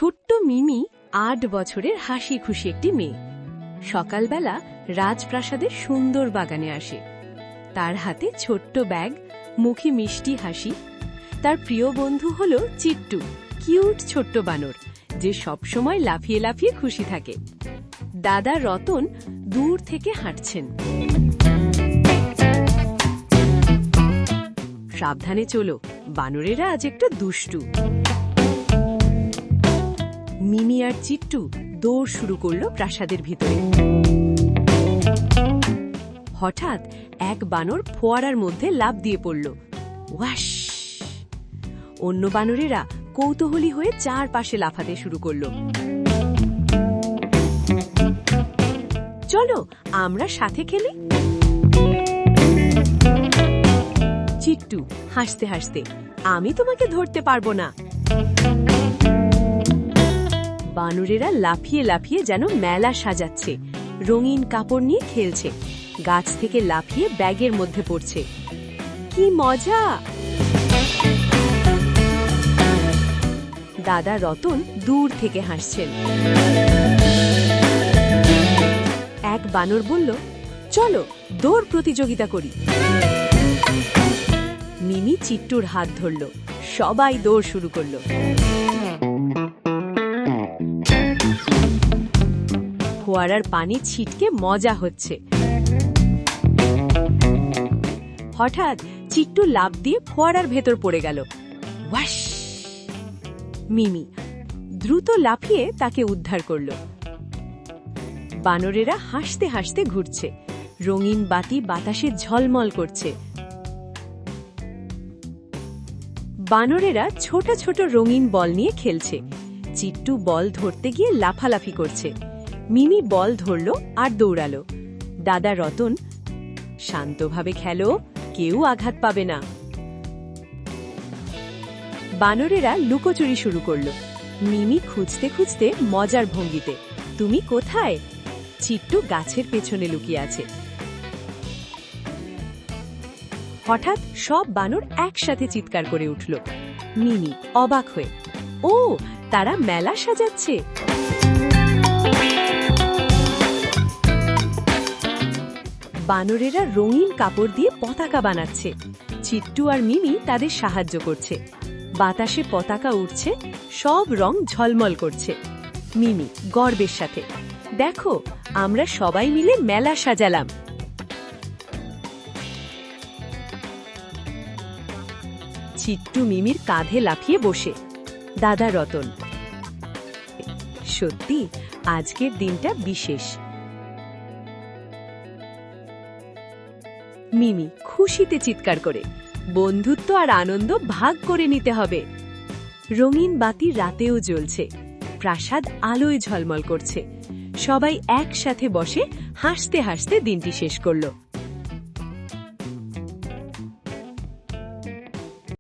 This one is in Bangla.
ছোট্ট মিমি ৮ বছরের হাসি খুশি একটি মেয়ে। সকালবেলা রাজপ্রাসাদের সুন্দর বাগানে আসে। তার হাতে ছোট্ট ব্যাগ, মুখে মিষ্টি হাসি। তার প্রিয় বন্ধু হল চিট্টু, কিউট ছোট্ট বানর, যে সবসময় লাফিয়ে লাফিয়ে খুশি থাকে। দাদা রতন দূর থেকে হাঁটছেন। সাবধানে চলো, বানরেরা আজ একটু দুষ্টু। মিমি আর চিট্টু দৌড় শুরু করল প্রাসাদের ভিতরে। হঠাৎ এক বানর ফোয়ারার মধ্যে লাফ দিয়ে পড়ল। ওয়াশ! অন্য বানরেরা কৌতূহলী হয়ে চারপাশে লাফাতে শুরু করল। চলো আমরা সাথে খেলি। চিট্টু হাসতে হাসতে, আমি তোমাকে ধরতে পারবো না। বানরেরা লাফিয়ে লাফিয়ে যেন মেলা সাজাচ্ছে, রঙিন কাপড় নিয়ে খেলছে, গাছ থেকে লাফিয়ে ব্যাগের মধ্যে পড়ছে। কি মজা! দাদা রতন দূর থেকে হাসছেন। এক বানর বলল, চলো দৌড় প্রতিযোগিতা করি। মিমি চিট্টুর হাত ধরল, সবাই দৌড় শুরু করল। ফোয়ারার পানি ছিটকে মজা হচ্ছে। হঠাৎ চিট্টু লাফ দিয়ে ফোয়ারার ভেতর পড়ে গেল। ওয়াশ! মিমি দ্রুত লাফিয়ে তাকে উদ্ধার করল। বানরেরা হাসতে হাসতে ঘুরছে, রঙিন বাতি বাতাসে ঝলমল করছে। বানরেরা ছোট ছোট রঙিন বল নিয়ে খেলছে। চিট্টু বল ধরতে গিয়ে লাফালাফি করছে। মিমি বল ধরল আর দৌড়ালো। দাদা রতন, শান্তভাবে খেলো, কেউ আঘাত পাবে না। বানরেরা লুকোচুরি শুরু করলো। মিমি খুঁজতে খুঁজতে মজার ভঙ্গিতে, তুমি কোথায়? চিট্টু গাছের পেছনে লুকিয়ে আছে। হঠাৎ সব বানর একসাথে চিৎকার করে উঠল। মিমি অবাক হয়ে, ও তারা মেলা সাজাচ্ছে। বানরেরা রঙিন কাপড় দিয়ে পতাকা বানাচ্ছে। চিট্টু আর মিমি তাদের সাহায্য করছে। বাতাসে পতাকা উড়ছে, সব রং ঝলমল করছে। মিমি গর্বের সাথে, দেখো আমরা সবাই মিলে মেলা সাজালাম। চিট্টু মিমির কাঁধে লাফিয়ে বসে। দাদা রতন, সত্যি আজকের দিনটা বিশেষ। মিমি খুশিতে চিৎকার করে, বন্ধুত্ব আর আনন্দ ভাগ করে নিতে হবে। রঙিন বাতি রাতেও জ্বলছে, প্রাসাদ আলোয় ঝলমল করছে। সবাই একসাথে বসে হাসতে হাসতে দিনটি শেষ করল।